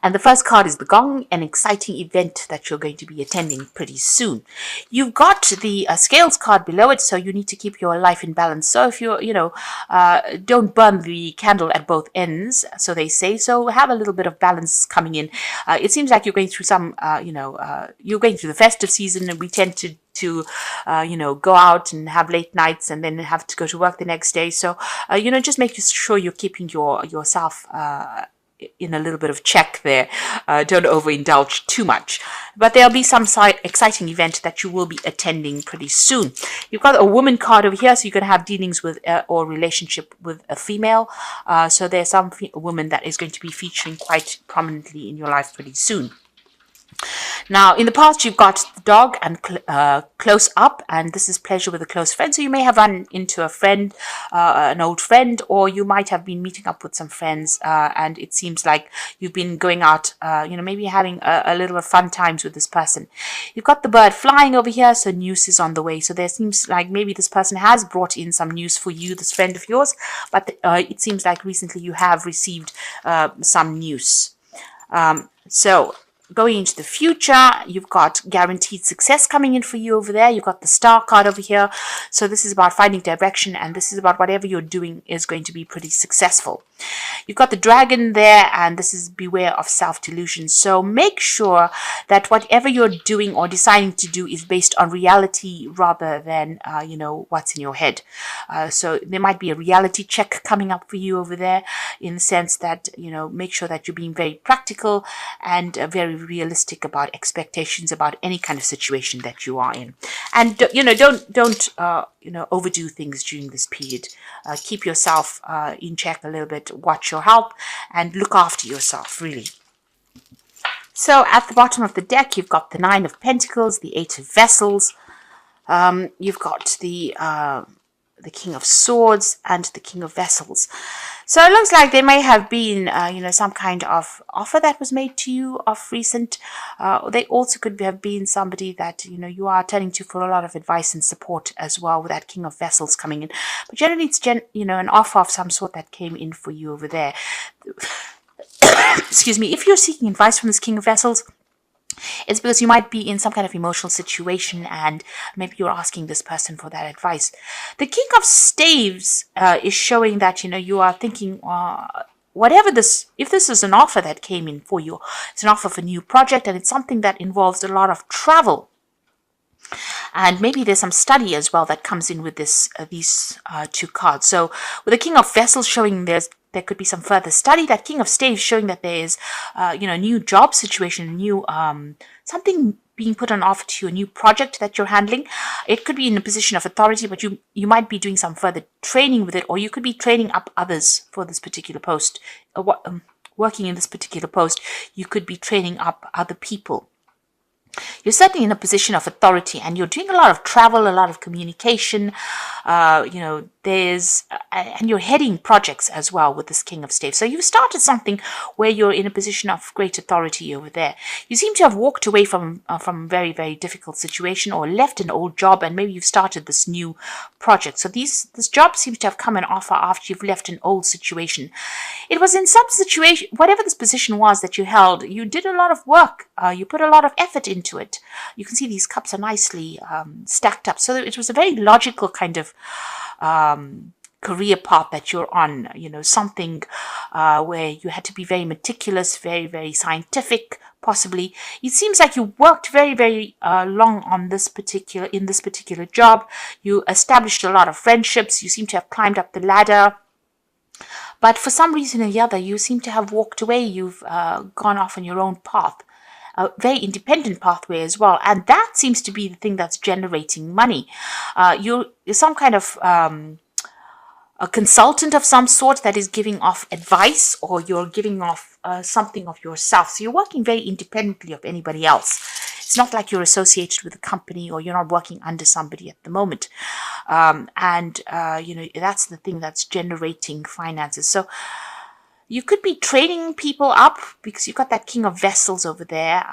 And the first card is the Gong, an exciting event that you're going to be attending pretty soon. You've got the Scales card below it, so you need to keep your life in balance. So if you're, don't burn the candle at both ends, so they say. So have a little bit of balance coming in. It seems like you're going through some, you're going through the festive season, and we tend to go out and have late nights and then have to go to work the next day. So, just make sure you're keeping yourself in a little bit of check there. Don't overindulge too much. But there'll be some exciting event that you will be attending pretty soon. You've got a woman card over here, so you're going to have dealings with or relationship with a female. So there's some woman that is going to be featuring quite prominently in your life pretty soon. Now, in the past, you've got the dog and close up, and this is pleasure with a close friend. So you may have run into a friend, an old friend, or you might have been meeting up with some friends, and it seems like you've been going out, maybe having a little fun times with this person. You've got the bird flying over here, so news is on the way. So there seems like maybe this person has brought in some news for you, this friend of yours, but it seems like recently you have received some news. Going into the future, you've got guaranteed success coming in for you over there. You've got the star card over here. So this is about finding direction, and this is about whatever you're doing is going to be pretty successful. You've got the dragon there, and this is beware of self-delusion. So make sure that whatever you're doing or deciding to do is based on reality rather than, what's in your head. So there might be a reality check coming up for you over there, in the sense that, make sure that you're being very practical and very realistic about expectations about any kind of situation that you are in. And, don't overdo things during this period. Keep yourself in check a little bit, watch your health, and look after yourself, really. So at the bottom of the deck, you've got the Nine of Pentacles, the Eight of Vessels, you've got the King of Swords, and the King of Vessels. So it looks like there may have been, some kind of offer that was made to you of recent. They also could have been somebody that, you are turning to for a lot of advice and support as well, with that King of Vessels coming in. But generally it's, an offer of some sort that came in for you over there. Excuse me. If you're seeking advice from this King of Vessels, it's because you might be in some kind of emotional situation, and maybe you're asking this person for that advice. The King of Staves is showing that, you are thinking, if this is an offer that came in for you, it's an offer for a new project, and it's something that involves a lot of travel. And maybe there's some study as well that comes in with these two cards. So with the King of Vessels showing there could be some further study. That King of Staves showing that there is, a new job situation, new something being put on offer to you, a new project that you're handling. It could be in a position of authority, but you might be doing some further training with it, or you could be training up others for this particular post. Working in this particular post, you could be training up other people. You're certainly in a position of authority, and you're doing a lot of travel, a lot of communication, and you're heading projects as well with this King of Staves. So you've started something where you're in a position of great authority over there. You seem to have walked away from a very, very difficult situation, or left an old job, and maybe you've started this new project. So this job seems to have come an offer after you've left an old situation. It was in some situation, whatever this position was that you held, you did a lot of work. You put a lot of effort into it. You can see these cups are nicely stacked up. So it was a very logical kind of career path that you're on, something where you had to be very meticulous, very, very scientific, possibly. It seems like you worked very, very long on this particular job. You established a lot of friendships. You seem to have climbed up the ladder. But for some reason or the other, you seem to have walked away. You've gone off on your own path. A very independent pathway as well. And that seems to be the thing that's generating money. You're some kind of a consultant of some sort that is giving off advice, or you're giving off something of yourself. So you're working very independently of anybody else. It's not like you're associated with a company, or you're not working under somebody at the moment. That's the thing that's generating finances. So you could be training people up, because you've got that King of Vessels over there.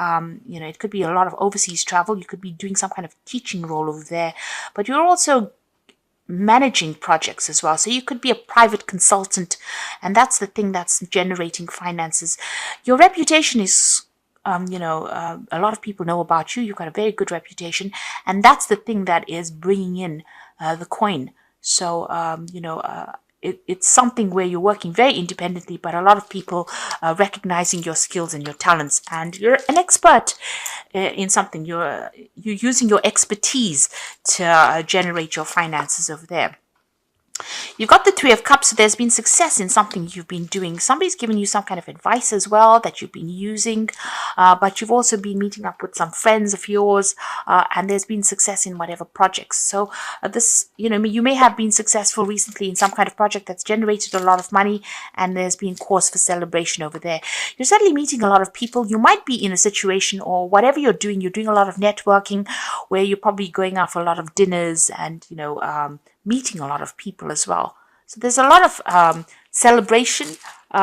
It could be a lot of overseas travel. You could be doing some kind of teaching role over there. But you're also managing projects as well. So you could be a private consultant, and that's the thing that's generating finances. Your reputation is a lot of people know about you. You've got a very good reputation, and that's the thing that is bringing in the coin. So, it's something where you're working very independently, but a lot of people are recognizing your skills and your talents, and you're an expert in something. You're using your expertise to generate your finances over there. You've got the Three of Cups, so there's been success in something you've been doing. Somebody's given you some kind of advice as well that you've been using, but you've also been meeting up with some friends of yours, and there's been success in whatever projects. So you may have been successful recently in some kind of project that's generated a lot of money, and there's been cause for celebration over there. You're certainly meeting a lot of people. You might be in a situation, or whatever you're doing a lot of networking, where you're probably going out for a lot of dinners and, meeting a lot of people as well. So there's a lot of celebration,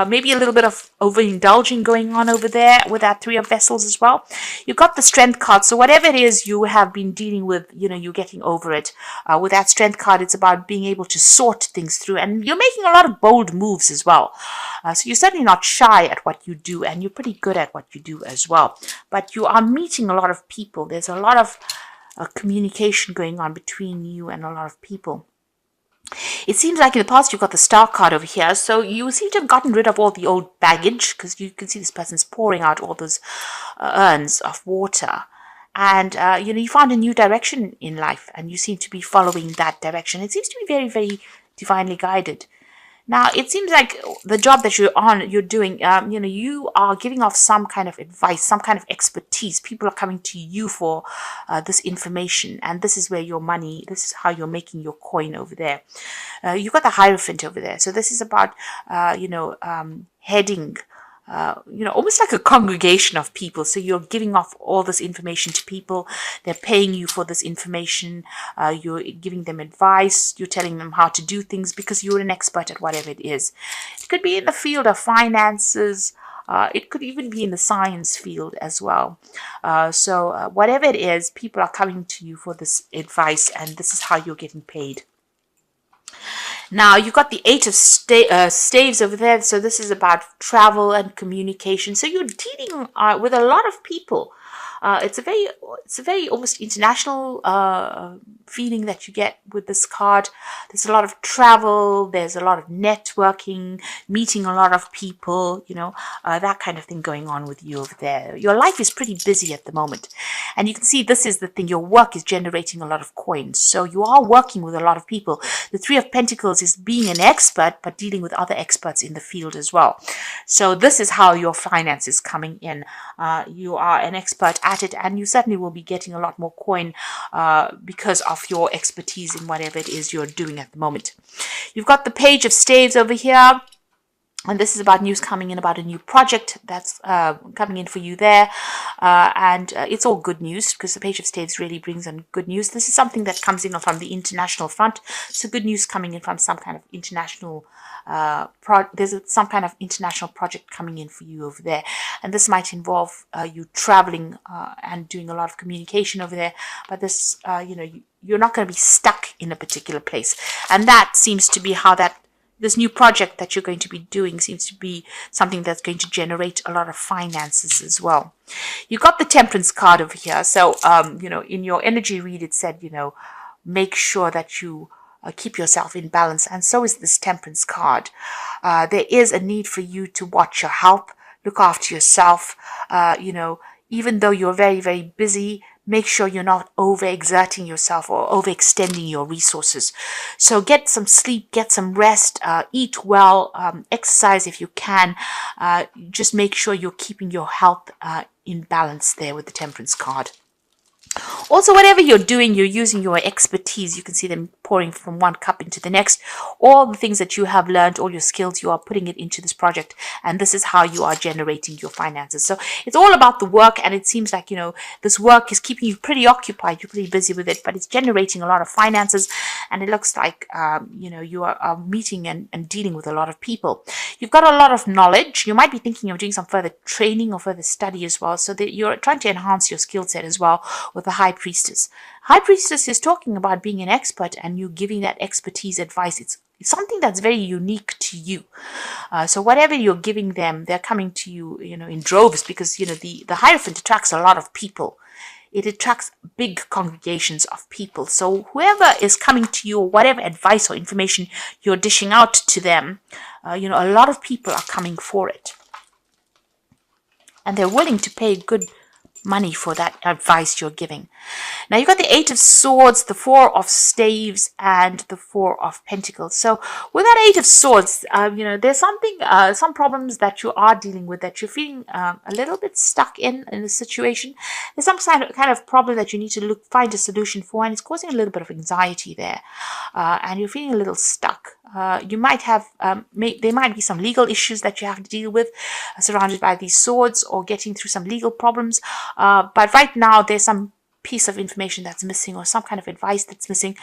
maybe a little bit of overindulging going on over there with that Three of Vessels as well. You've got the Strength card. So whatever it is you have been dealing with, you're getting over it. With that Strength card, it's about being able to sort things through. And you're making a lot of bold moves as well. So you're certainly not shy at what you do, and you're pretty good at what you do as well. But you are meeting a lot of people. There's a lot of communication going on between you and a lot of people. It seems like in the past you've got the Star card over here, so you seem to have gotten rid of all the old baggage, because you can see this person's pouring out all those urns of water. And, you found a new direction in life, and you seem to be following that direction. It seems to be very, very divinely guided. Now, it seems like the job that you're doing, you are giving off some kind of advice, some kind of expertise. People are coming to you for this information, and this is where this is how you're making your coin over there. You've got the Hierophant over there. So this is about, heading, almost like a congregation of people. So you're giving off all this information to people. They're paying you for this information. You're giving them advice. You're telling them how to do things because you're an expert at whatever it is. It could be in the field of finances. It could even be in the science field as well. So whatever it is, people are coming to you for this advice, and this is how you're getting paid. Now, you've got the Eight of Staves over there. So this is about travel and communication. So you're dealing with a lot of people. It's a very almost international feeling that you get with this card. There's a lot of travel. There's a lot of networking, meeting a lot of people, that kind of thing going on with you over there. Your life is pretty busy at the moment. And you can see this is the thing. Your work is generating a lot of coins. So you are working with a lot of people. The Three of Pentacles is being an expert, but dealing with other experts in the field as well. So this is how your finance is coming in. You are an expert at it, and you certainly will be getting a lot more coin because of your expertise in whatever it is you're doing at the moment. You've got the Page of Staves over here. And this is about news coming in about a new project that's coming in for you there. And it's all good news, because the Page of Staves really brings in good news. This is something that comes in from the international front. So good news coming in from some kind of international there's some kind of international project coming in for you over there. And this might involve you traveling and doing a lot of communication over there. But this, you're not going to be stuck in a particular place. And that seems to be how this new project that you're going to be doing seems to be something that's going to generate a lot of finances as well. You got the Temperance card over here. So, in your energy read, it said, make sure that you keep yourself in balance. And so is this Temperance card. There is a need for you to watch your health, look after yourself. Even though you're very, very busy, make sure you're not overexerting yourself or overextending your resources. So get some sleep, get some rest, eat well, exercise if you can. Just make sure you're keeping your health in balance there with the Temperance card. Also, whatever you're doing, you're using your expertise. You can see them pouring from one cup into the next. All the things that you have learned, all your skills, you are putting it into this project. And this is how you are generating your finances. So it's all about the work. And it seems like, this work is keeping you pretty occupied. You're pretty busy with it, but it's generating a lot of finances. And it looks like, you are meeting and dealing with a lot of people. You've got a lot of knowledge. You might be thinking of doing some further training or further study as well. So that you're trying to enhance your skill set as well with the High Priestess. High Priestess is talking about being an expert and you giving that expertise advice. It's something that's very unique to you. So whatever you're giving them, they're coming to you, in droves, because, the Hierophant attracts a lot of people. It attracts big congregations of people. So whoever is coming to you, or whatever advice or information you're dishing out to them, a lot of people are coming for it. And they're willing to pay good money for that advice you're giving. Now you've got the Eight of Swords, the Four of Staves, and the Four of Pentacles. So with that Eight of Swords, there's some problems that you are dealing with, that you're feeling a little bit stuck in a situation. There's some kind of problem that you need to find a solution for, and it's causing a little bit of anxiety there, and you're feeling a little stuck. You might have, there might be some legal issues that you have to deal with, surrounded by these swords, or getting through some legal problems. But right now, there's some piece of information that's missing, or some kind of advice that's missing,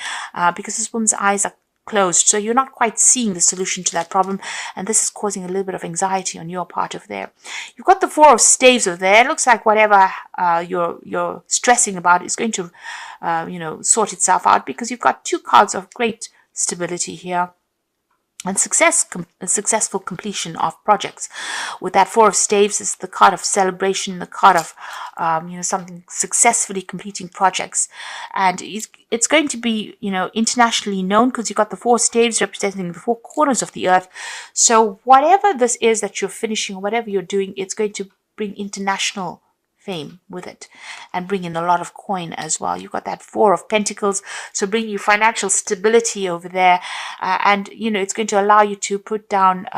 because this woman's eyes are closed. So you're not quite seeing the solution to that problem, and this is causing a little bit of anxiety on your part over there. You've got the Four of Staves over there. It looks like whatever you're stressing about is going to, sort itself out, because you've got two cards of great stability here. And successful completion of projects. With that Four of Staves is the card of celebration, the card of something successfully completing projects, and it's going to be internationally known, because you've got the Four Staves representing the four corners of the earth. So whatever this is that you're finishing, or whatever you're doing, it's going to bring international fame with it, and bring in a lot of coin as well. You've got that Four of Pentacles, so bring you financial stability over there, and it's going to allow you to put down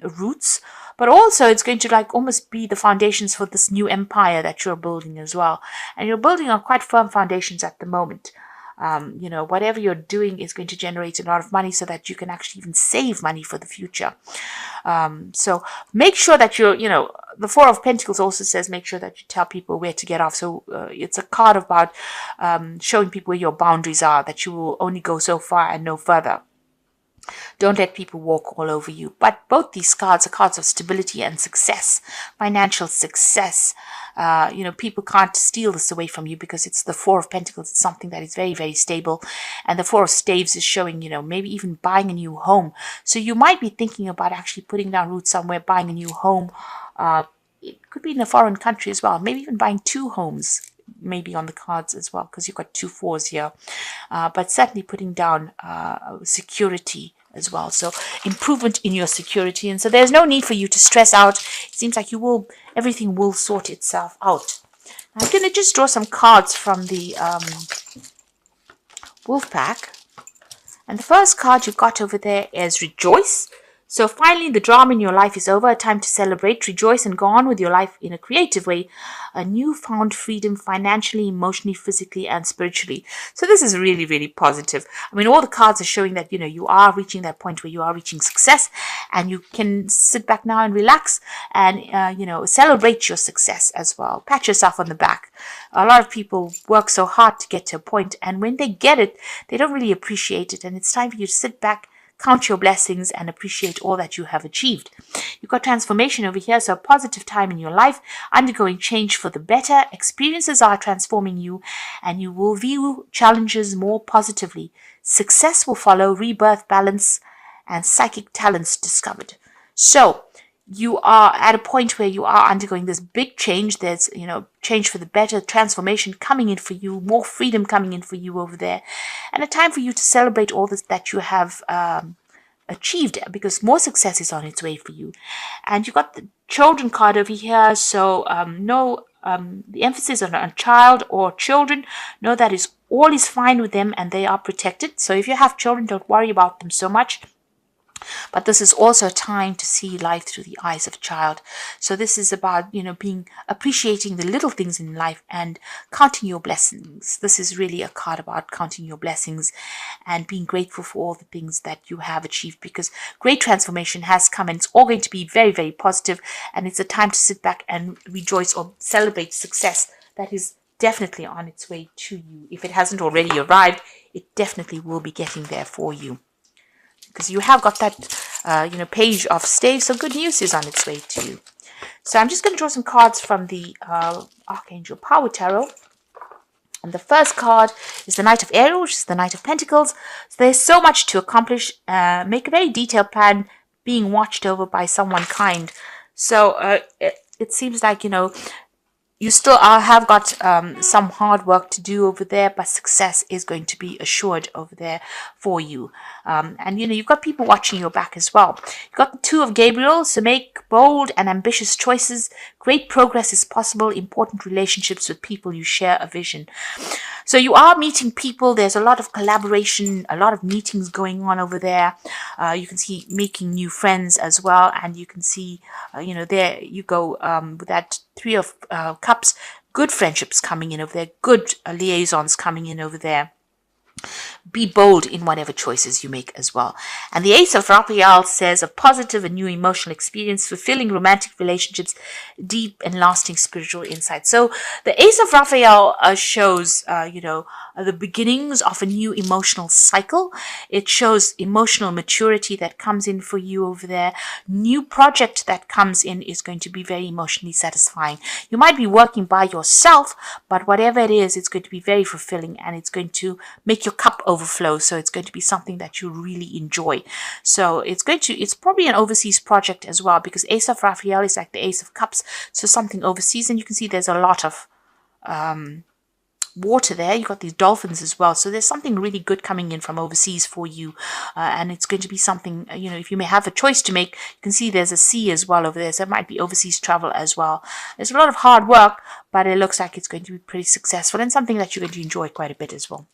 roots, but also it's going to almost be the foundations for this new empire that you're building as well. And you're building on quite firm foundations at the moment. Whatever you're doing is going to generate a lot of money, so that you can actually even save money for the future. So make sure that the Four of Pentacles also says make sure that you tell people where to get off. So it's a card about showing people where your boundaries are, that you will only go so far and no further. Don't let people walk all over you. But both these cards are cards of stability and success, financial success. People can't steal this away from you, because it's the Four of Pentacles. It's something that is very, very stable. And the Four of Staves is showing, maybe even buying a new home. So you might be thinking about actually putting down roots somewhere, buying a new home. It could be in a foreign country as well. Maybe even buying two homes, maybe on the cards as well, because you've got two fours here. But certainly putting down security as well. So improvement in your security. And so there's no need for you to stress out. It seems like everything will sort itself out. I'm going to just draw some cards from the Wolf Pack. And the first card you've got over there is Rejoice. So finally, the drama in your life is over. A time to celebrate, rejoice, and go on with your life in a creative way. A newfound freedom financially, emotionally, physically, and spiritually. So this is really, really positive. I mean, all the cards are showing that, you are reaching that point where you are reaching success, and you can sit back now and relax and, celebrate your success as well. Pat yourself on the back. A lot of people work so hard to get to a point, and when they get it, they don't really appreciate it. And it's time for you to sit back, count your blessings, and appreciate all that you have achieved. You've got transformation over here, so a positive time in your life, undergoing change for the better. Experiences are transforming you, and you will view challenges more positively. Success will follow, rebirth, balance, and psychic talents discovered. So you are at a point where you are undergoing this big change. There's, change for the better, transformation coming in for you, more freedom coming in for you over there, and a time for you to celebrate all this that you have achieved, because more success is on its way for you. And you've got the Children card over here, so the emphasis on a child or children. Know that all is fine with them, and they are protected. So if you have children, don't worry about them so much. But this is also a time to see life through the eyes of a child. So this is about, appreciating the little things in life and counting your blessings. This is really a card about counting your blessings and being grateful for all the things that you have achieved, because great transformation has come, and it's all going to be very, very positive. And it's a time to sit back and rejoice or celebrate success that is definitely on its way to you. If it hasn't already arrived, it definitely will be getting there for you, because you have got that, Page of Staves, so good news is on its way to you. So I'm just going to draw some cards from the Archangel Power Tarot. And the first card is the Knight of ARIES, which is the Knight of Pentacles. So there's so much to accomplish. Make a very detailed plan, being watched over by someone kind. So it seems like, you still have got some hard work to do over there, but success is going to be assured over there for you. And you've got people watching your back as well. You've got the Two of Gabriel, so make bold and ambitious choices. Great progress is possible. Important relationships with people you share a vision. So you are meeting people. There's a lot of collaboration, a lot of meetings going on over there. You can see making new friends as well. And you can see, there you go with that Three of Cups. Good friendships coming in over there. Good liaisons coming in over there. Be bold in whatever choices you make as well. And the Ace of Raphael says a positive and new emotional experience, fulfilling romantic relationships, deep and lasting spiritual insight. So the Ace of Raphael shows, the beginnings of a new emotional cycle. It shows emotional maturity that comes in for you over there. New project that comes in is going to be very emotionally satisfying. You might be working by yourself, but whatever it is, it's going to be very fulfilling, and it's going to make your cup overflow. So it's going to be something that you really enjoy. So it's probably an overseas project as well, because Ace of Raphael is like the Ace of Cups, so something overseas. And you can see there's a lot of water there. You've got these dolphins as well, so there's something really good coming in from overseas for you, and it's going to be something, if you may have a choice to make. You can see there's a sea as well over there, so it might be overseas travel as well. There's a lot of hard work, but it looks like it's going to be pretty successful and something that you're going to enjoy quite a bit as well.